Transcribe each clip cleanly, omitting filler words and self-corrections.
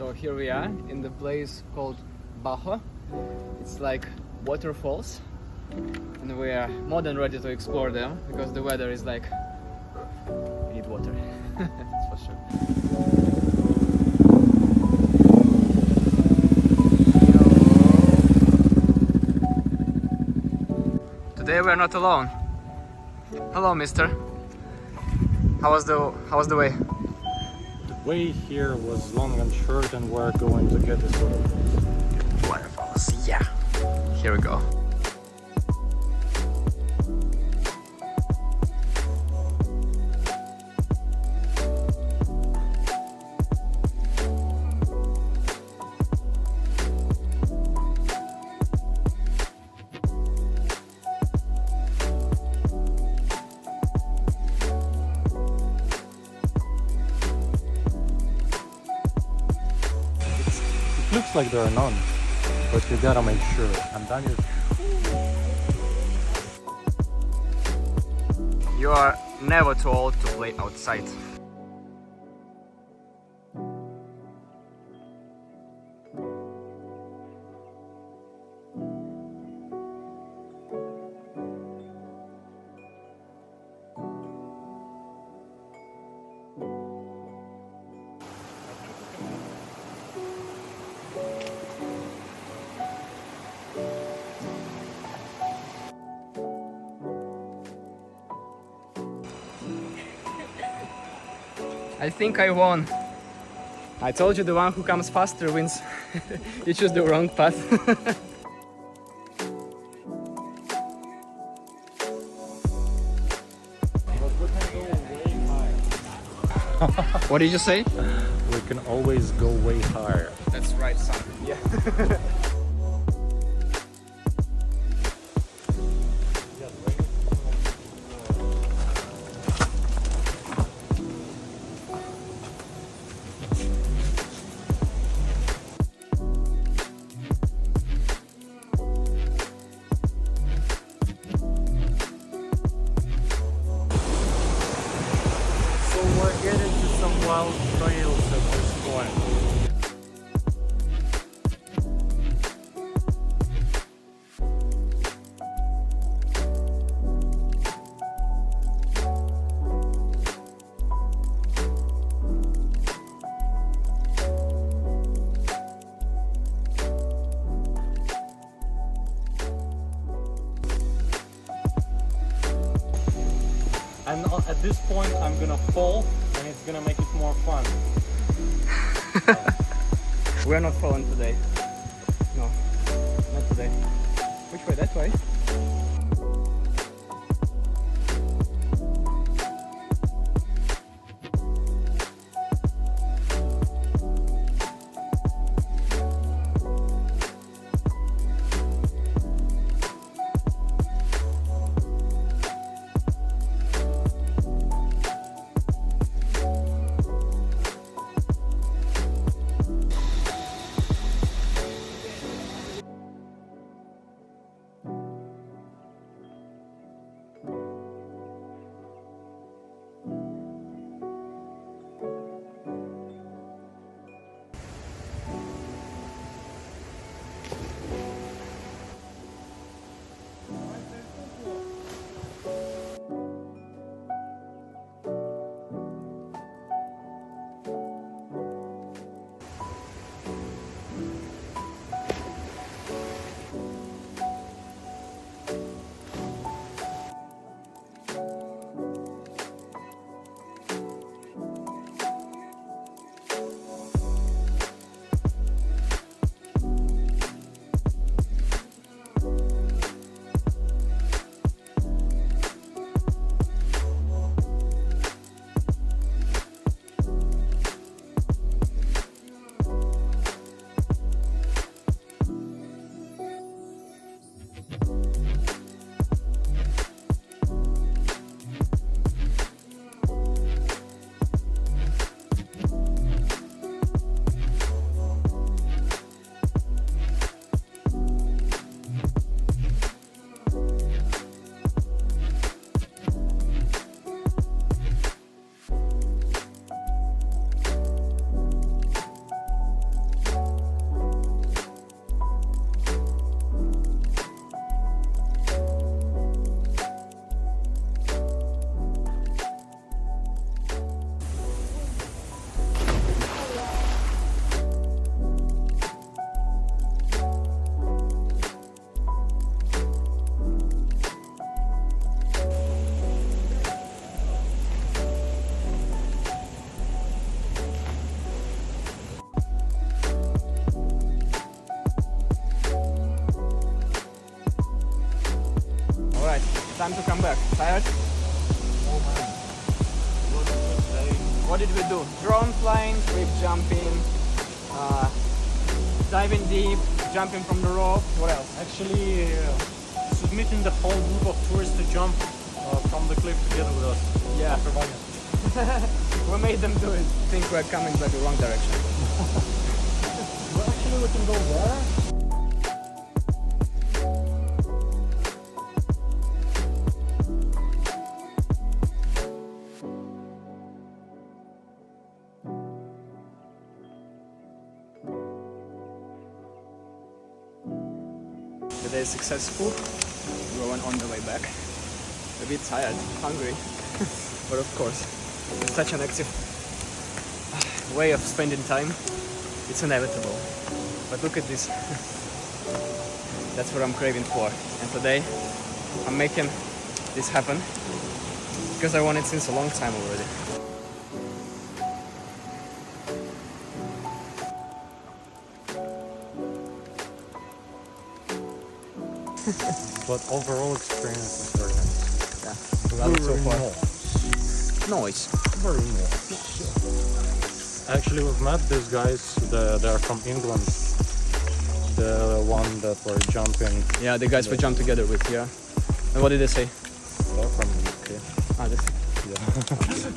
So here we are in the place called Bajo. It's like waterfalls, and we are more than ready to explore them because the weather is like, we need water. That's for sure. Today we're not alone. Hello, mister. How was the way? The way here was long and short, and we're going to get this Waterfalls, yeah. Here we go. It looks like there are none, but you gotta make sure. And then You are never too old to play outside. I think I won. I told you the one who comes faster wins. You choose the wrong path. What did you say? we can always go way higher. That's right, son. Yeah. We're getting to some wild trails at this point. And at this point I'm gonna fall, and it's gonna make it more fun. We're not falling today. No, not today. Which way? That way? Welcome back. Tired? Oh man. What a good day. What did we do? Drone flying, cliff jumping, diving deep, jumping from the rope. What else? Actually, submitting the whole group of tourists to jump from the cliff together with us. Yeah. After Vanya. We made them do it. I think we're coming back the wrong direction. Well, actually, we can go there. The day is successful. We went on the way back. A bit tired, hungry, but of course, it's such an active way of spending time. It's inevitable. But look at this. That's what I'm craving for. And today, I'm making this happen because I want it since a long time already. But overall experience is very nice. Yeah, love it so far. Nice. Very nice. Actually, we've met these guys. They're from England. The one that were jumping. Yeah, the guys we jumped together with, yeah. And what did they say? They're from the UK. Ah, this. Yeah.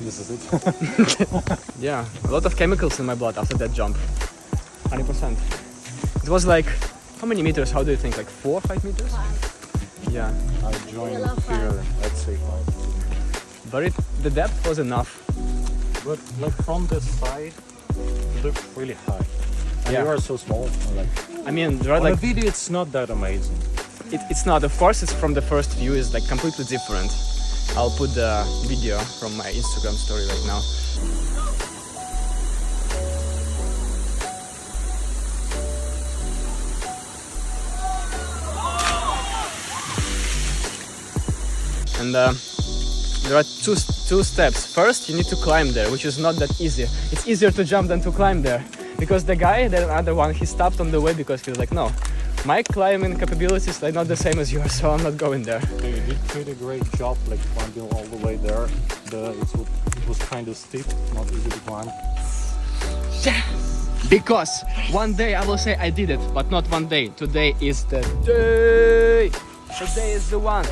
This is it. Yeah, a lot of chemicals in my blood after that jump. 100%. It was like, how many meters? How do you think? Like 4 or 5 meters? 5. Yeah. I joined here at say 5. But the depth was enough. But like from this side, it looks really high. And Yeah. you are so small. Like, I mean, there are on like, the video, it's not that amazing. it's not. Of course, it's from the first view is like completely different. I'll put the video from my Instagram story right now. And there are two steps. First, you need to climb there, which is not that easy. It's easier to jump than to climb there. Because the guy, the other one, he stopped on the way because he was like, no, my climbing capabilities are not the same as yours, so I'm not going there. They did pretty a great job, like climbing all the way there. It was kind of steep, not easy to climb. Yeah! Because one day I will say I did it, but not one day. Today is the day. Today is the one.